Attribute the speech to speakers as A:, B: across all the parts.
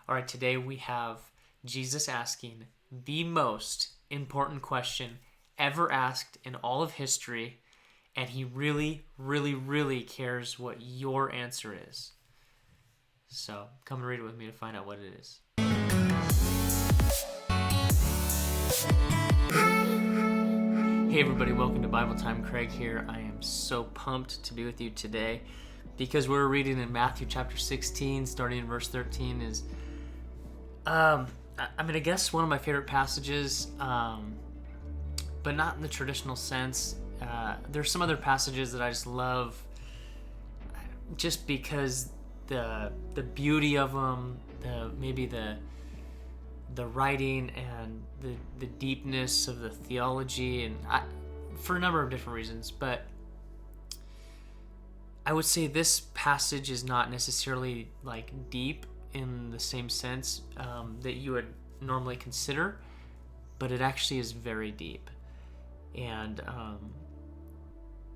A: All right, today we have Jesus asking the most important question ever asked in all of history, and he really, really, really cares what your answer is. So come and read it with me to find out what it is. Hey everybody, welcome to Bibletime. Craig here. I am so pumped to be with you today because we're reading in Matthew chapter 16, starting in verse 13 is, I guess one of my favorite passages, but not in the traditional sense. There's some other passages that I just love just because the beauty of them, the writing and the deepness of the theology, and for a number of different reasons. But I would say this passage is not necessarily like deep in the same sense that you would normally consider, but it actually is very deep. And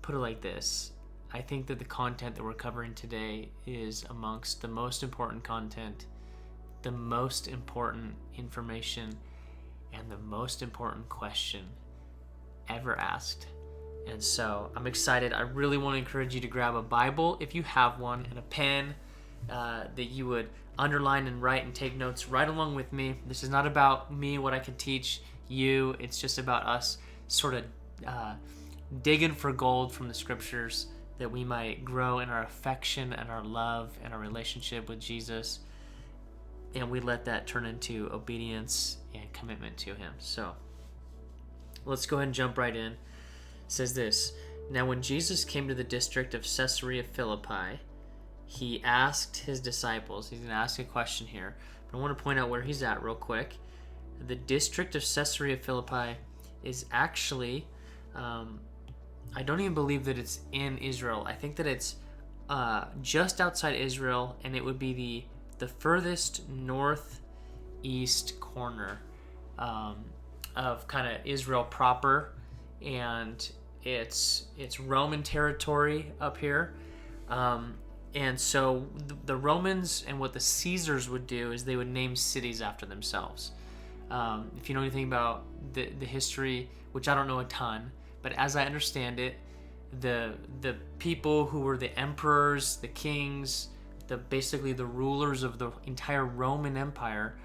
A: put it like this, I think that the content that we're covering today is amongst the most important content, the most important information, and the most important question ever asked. And so I'm excited. I really want to encourage you to grab a Bible if you have one, and a pen that you would underline and write and take notes right along with me. This is not about me, what I can teach you. It's just about us sort of digging for gold from the scriptures that we might grow in our affection and our love and our relationship with Jesus. And we let that turn into obedience and commitment to him. So let's go ahead and jump right in. It says this: Now when Jesus came to the district of Caesarea Philippi, he asked his disciples. He's going to ask a question here, but I want to point out where he's at real quick. The district of Caesarea Philippi is actually, I don't even believe that it's in Israel. I think that it's just outside Israel, and it would be the furthest northeast corner of kind of Israel proper, and it's Roman territory up here. And so the Romans and what the Caesars would do is they would name cities after themselves. If you know anything about the history, which I don't know a ton, but as I understand it, the people who were the emperors, the kings, basically the rulers of the entire Roman Empire,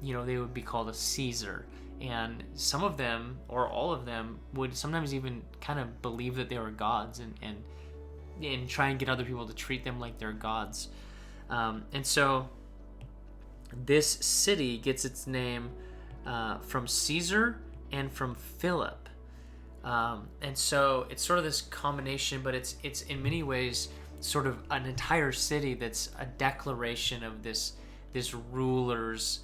A: they would be called a Caesar. And some of them, or all of them, would sometimes even kind of believe that they were gods and try and get other people to treat them like they're gods. And so this city gets its name from Caesar and from Philip. And so it's sort of this combination, but it's in many ways sort of an entire city that's a declaration of this ruler's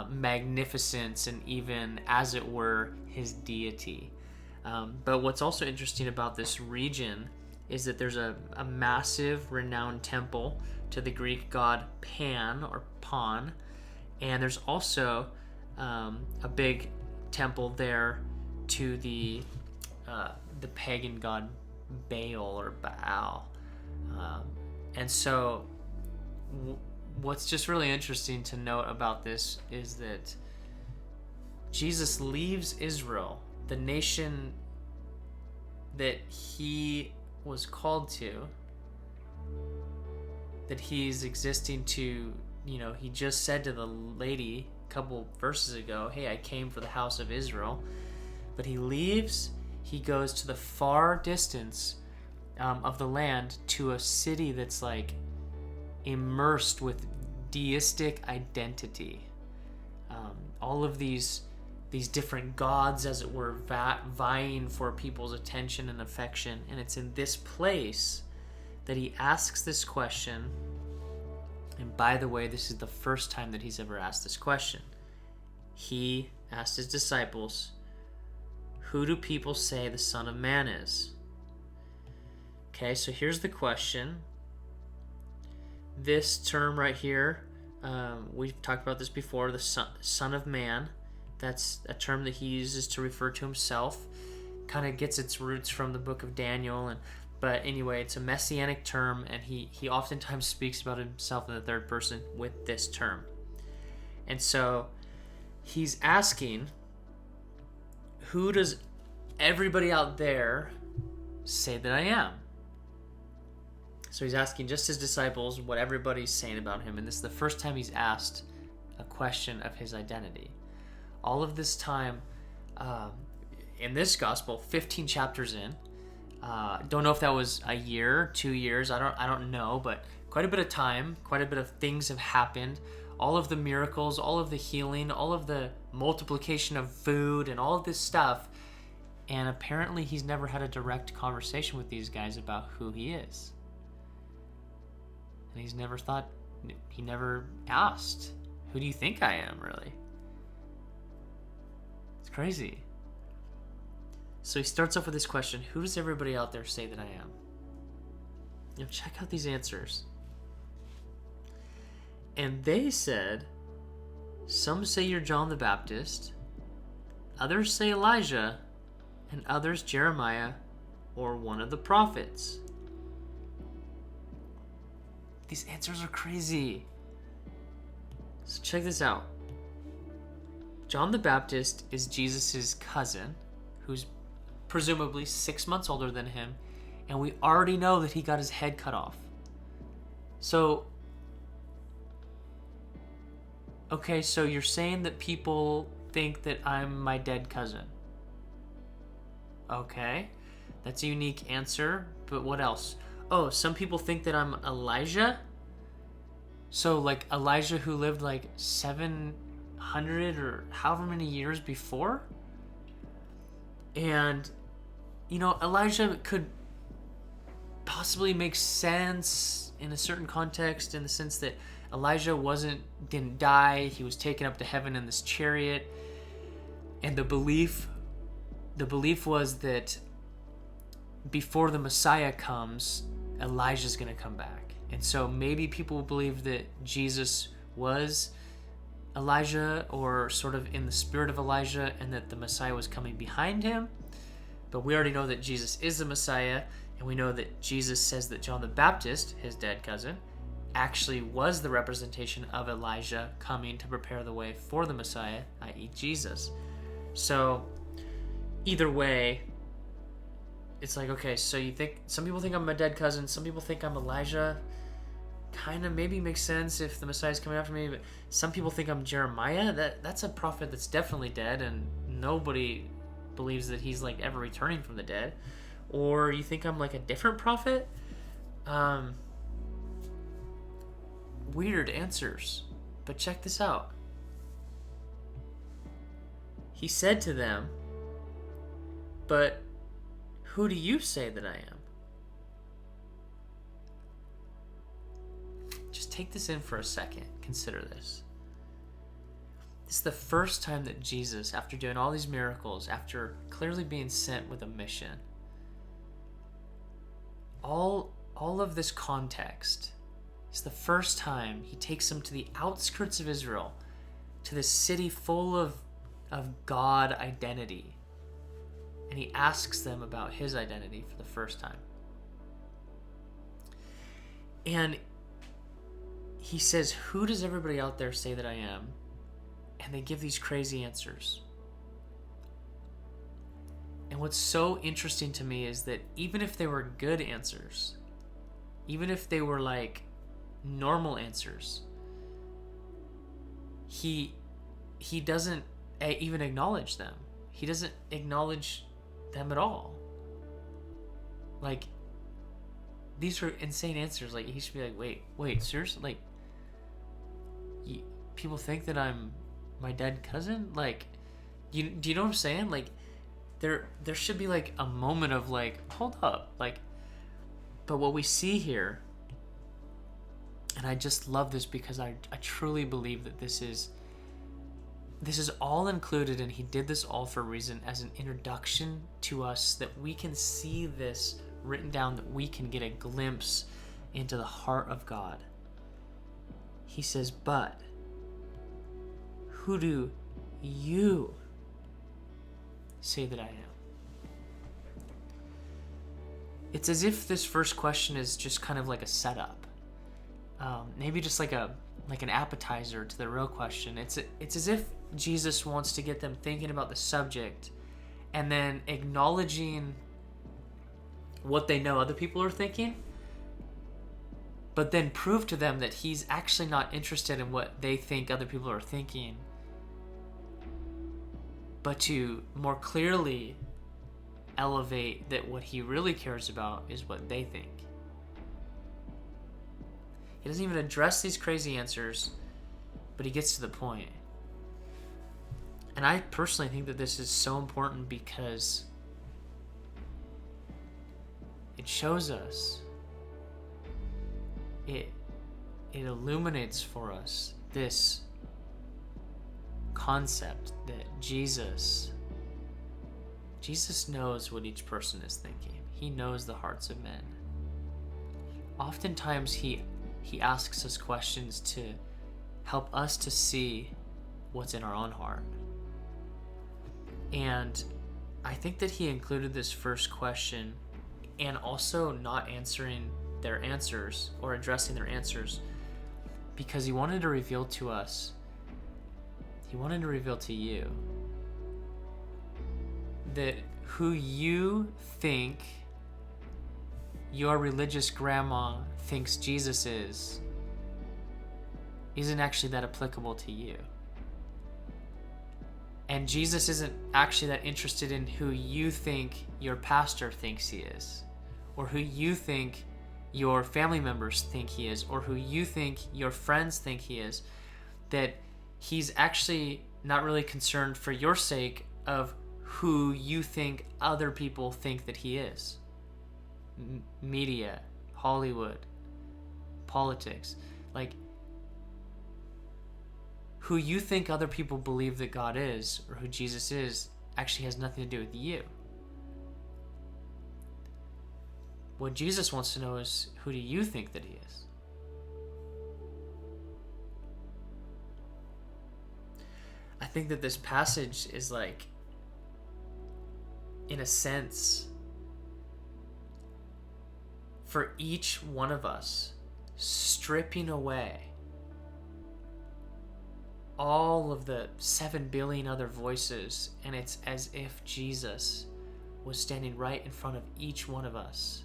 A: magnificence and even, as it were, his deity. But what's also interesting about this region is that there's a massive renowned temple to the Greek god Pan or Pon, and there's also a big temple there to the pagan god Baal or Baal. And so what's just really interesting to note about this is that Jesus leaves Israel, the nation that he was called to, that he's existing to. He just said to the lady a couple verses ago, hey, I came for the house of Israel. But he leaves, he goes to the far distance of the land, to a city that's like immersed with deistic identity. All of these different gods, as it were, vying for people's attention and affection. And it's in this place that he asks this question. And by the way, this is the first time that he's ever asked this question. He asked his disciples, who do people say the Son of Man is? Okay, so here's the question. This term right here, we've talked about this before, the Son of Man. That's a term that he uses to refer to himself. Kind of gets its roots from the book of Daniel, and But anyway, it's a messianic term, and he oftentimes speaks about himself in the third person with this term. And so he's asking, who does everybody out there say that I am? So he's asking just his disciples what everybody's saying about him, and this is the first time he's asked a question of his identity. All of this time, in this gospel, 15 chapters in, don't know if that was a year, 2 years, I don't know, but quite a bit of time, quite a bit of things have happened. All of the miracles, all of the healing, all of the multiplication of food, and all of this stuff. And apparently he's never had a direct conversation with these guys about who he is. And he never asked, who do you think I am, really? It's crazy. So he starts off with this question, who does everybody out there say that I am? Check out these answers. And they said, some say you're John the Baptist, others say Elijah, and others Jeremiah or one of the prophets. These answers are crazy. So check this out. John the Baptist is Jesus' cousin, who's presumably 6 months older than him, and we already know that he got his head cut off. So, okay, so you're saying that people think that I'm my dead cousin. Okay, that's a unique answer, but what else? Oh, some people think that I'm Elijah. So, like, Elijah who lived like 700 or however many years before? And, Elijah could possibly make sense in a certain context, in the sense that Elijah didn't die, he was taken up to heaven in this chariot, and the belief was that before the Messiah comes, Elijah's going to come back. And so maybe people believe that Jesus was Elijah, or sort of in the spirit of Elijah, and that the Messiah was coming behind him. But we already know that Jesus is the Messiah, and we know that Jesus says that John the Baptist, his dead cousin, actually was the representation of Elijah coming to prepare the way for the Messiah, i.e. Jesus. So either way, it's like, okay, so you think some people think I'm a dead cousin, some people think I'm Elijah. Kind of maybe makes sense if the Messiah's coming after me, but some people think I'm Jeremiah. That's a prophet that's definitely dead, and nobody believes that he's like ever returning from the dead. Or you think I'm like a different prophet? Weird answers. But check this out. He said to them, but who do you say that I am? Just take this in for a second. Consider this. This is the first time that Jesus, after doing all these miracles, after clearly being sent with a mission, all of this context, it's the first time he takes them to the outskirts of Israel, to this city full of God identity. And he asks them about his identity for the first time. And he says, who does everybody out there say that I am? And they give these crazy answers. And what's so interesting to me is that even if they were good answers, even if they were like normal answers, he doesn't even acknowledge them. He doesn't acknowledge them at all. Like, these are insane answers. Like, he should be like, wait, seriously? Like, people think that I'm my dead cousin? Like, do you know what I'm saying? Like, there should be like a moment of like, hold up, like. But what we see here, and I just love this because I truly believe that this is all included, and he did this all for a reason, as an introduction to us, that we can see this written down, that we can get a glimpse into the heart of God. He says, but who do you say that I am? It's as if this first question is just kind of like a setup. Maybe just like an appetizer to the real question. It's as if Jesus wants to get them thinking about the subject and then acknowledging what they know other people are thinking, but then prove to them that he's actually not interested in what they think other people are thinking, but to more clearly elevate that what he really cares about is what they think. He doesn't even address these crazy answers, but he gets to the point. And I personally think that this is so important because it shows us, it illuminates for us this concept that Jesus knows what each person is thinking. He knows the hearts of men. Oftentimes he asks us questions to help us to see what's in our own heart. And I think that he included this first question and also not answering their answers or addressing their answers because he wanted to reveal to us, he wanted to reveal to you that who you think your religious grandma thinks Jesus is isn't actually that applicable to you. And Jesus isn't actually that interested in who you think your pastor thinks he is, or who you think your family members think he is, or who you think your friends think he is. That he's actually not really concerned for your sake of who you think other people think that he is. Media, Hollywood, politics, like who you think other people believe that God is or who Jesus is actually has nothing to do with you. What Jesus wants to know is, who do you think that he is? I think that this passage is like, in a sense, for each one of us, stripping away all of the 7 billion other voices, and it's as if Jesus was standing right in front of each one of us,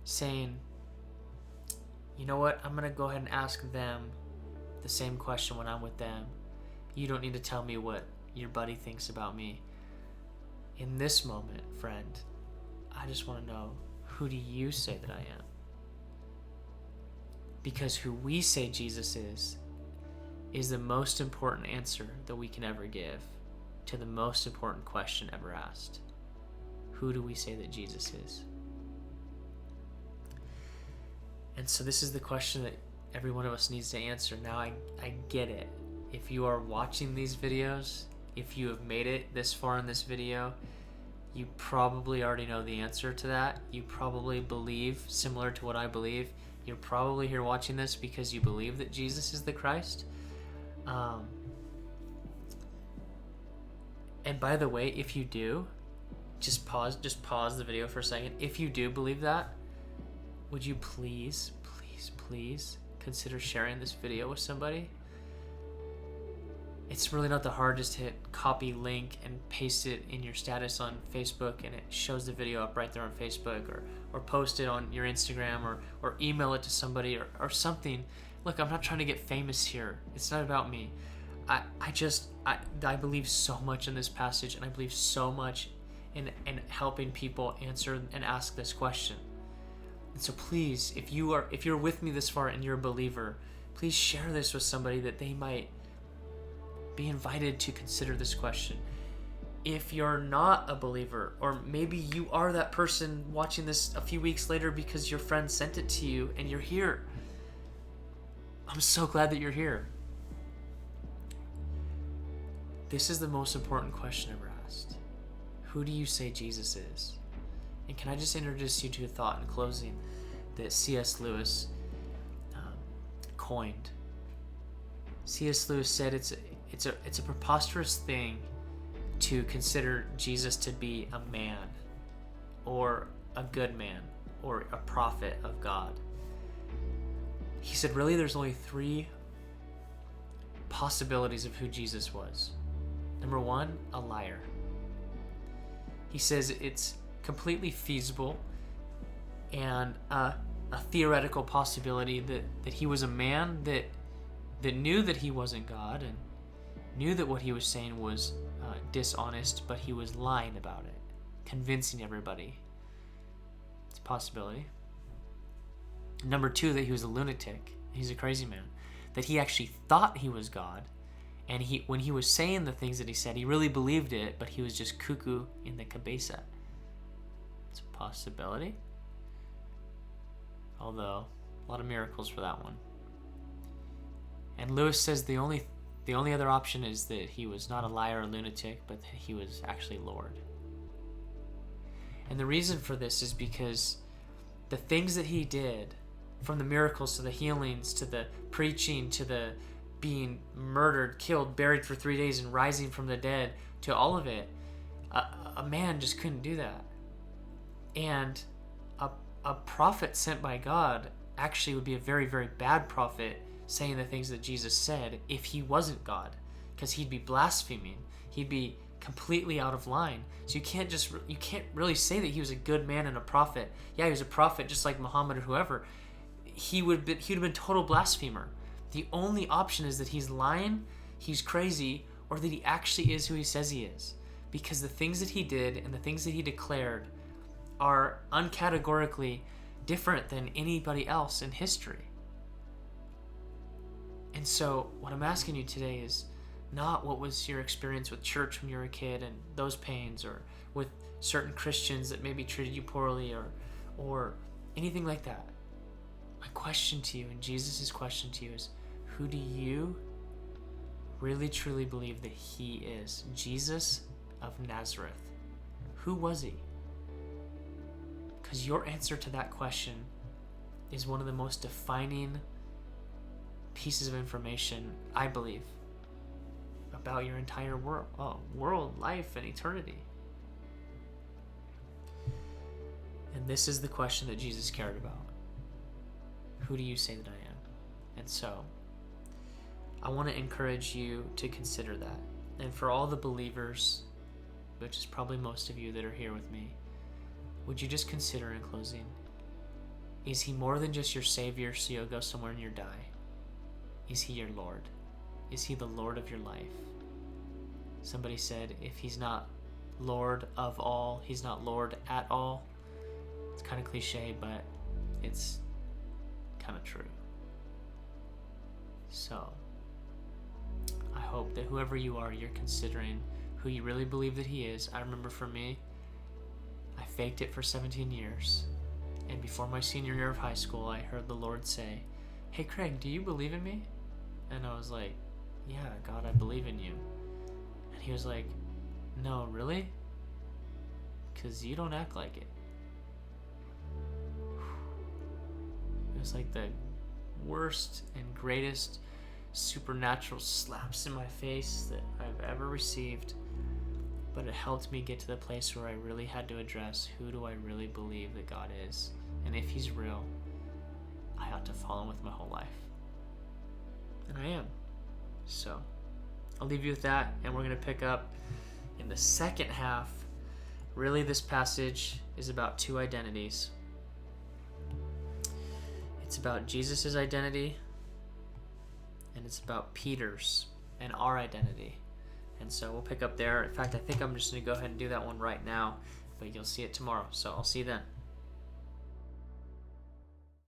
A: saying, you know what, I'm going to go ahead and ask them the same question when I'm with them. You don't need to tell me what your buddy thinks about me. In this moment, friend, I just want to know, who do you say that I am? Because who we say Jesus is the most important answer that we can ever give to the most important question ever asked. Who do we say that Jesus is? And so this is the question that every one of us needs to answer. Now I get it. If you are watching these videos, if you have made it this far in this video, you probably already know the answer to that. You probably believe similar to what I believe. You're probably here watching this because you believe that Jesus is the Christ. And by the way, if you do, just pause the video for a second. If you do believe that, would you please consider sharing this video with somebody? It's really not the hard. Just hit copy link and paste it in your status on Facebook, and it shows the video up right there on Facebook, or post it on your Instagram, or email it to somebody or something. Look, I'm not trying to get famous here. It's not about me. I believe so much in this passage, and I believe so much in helping people answer and ask this question. And so please, if you're with me this far and you're a believer, please share this with somebody that they might be invited to consider this question. If you're not a believer, or maybe you are that person watching this a few weeks later because your friend sent it to you and you're here, I'm so glad that you're here. This is the most important question ever asked. Who do you say Jesus is? And can I just introduce you to a thought in closing that C.S. Lewis coined? C.S. Lewis said it's a preposterous thing to consider Jesus to be a man or a good man or a prophet of God. He said, really, there's only 3 possibilities of who Jesus was. Number 1, a liar. He says it's completely feasible and a theoretical possibility that he was a man that knew that he wasn't God and knew that what he was saying was dishonest, but he was lying about it, convincing everybody. It's a possibility. Number 2, that he was a lunatic. He's a crazy man. That he actually thought he was God, and when he was saying the things that he said, he really believed it, but he was just cuckoo in the cabeza. It's a possibility. Although, a lot of miracles for that one. And Lewis says the only other option is that he was not a liar or lunatic, but that he was actually Lord. And the reason for this is because the things that he did, from the miracles to the healings to the preaching to the being murdered, killed, buried for 3 days and rising from the dead, to all of it, a man just couldn't do that. And a prophet sent by God actually would be a very, very bad prophet, saying the things that Jesus said if he wasn't God, because he'd be blaspheming. He'd be completely out of line. So you can't really say that he was a good man and a prophet. Yeah, he was a prophet just like Muhammad or whoever. He'd have been total blasphemer. The only option is that he's lying, he's crazy, or that he actually is who he says he is. Because the things that he did and the things that he declared are uncategorically different than anybody else in history. And so what I'm asking you today is not what was your experience with church when you were a kid and those pains, or with certain Christians that maybe treated you poorly, or anything like that. My question to you, and Jesus' question to you, is who do you really truly believe that he is? Jesus of Nazareth. Who was he? Because your answer to that question is one of the most defining pieces of information, I believe, about your entire world, life, and eternity. And this is the question that Jesus cared about. Who do you say that I am? And so, I want to encourage you to consider that. And for all the believers, which is probably most of you that are here with me, would you just consider in closing, is he more than just your Savior so you'll go somewhere and you'll die? Is he your Lord? Is he the Lord of your life? Somebody said, if he's not Lord of all, he's not Lord at all. It's kind of cliche, but it's kind of true. So, I hope that whoever you are, you're considering who you really believe that he is. I remember for me, I faked it for 17 years. And before my senior year of high school, I heard the Lord say, "Hey Craig, do you believe in me?" And I was like, "Yeah, God, I believe in you." And he was like, "No, really? Because you don't act like it." It was like the worst and greatest supernatural slaps in my face that I've ever received. But it helped me get to the place where I really had to address, who do I really believe that God is? And if he's real, I ought to follow him with my whole life. And I am. So, I'll leave you with that, and we're going to pick up in the second half. Really, this passage is about 2 identities. It's about Jesus' identity, and it's about Peter's and our identity. And so we'll pick up there. In fact, I think I'm just going to go ahead and do that one right now, but you'll see it tomorrow. So I'll see you then.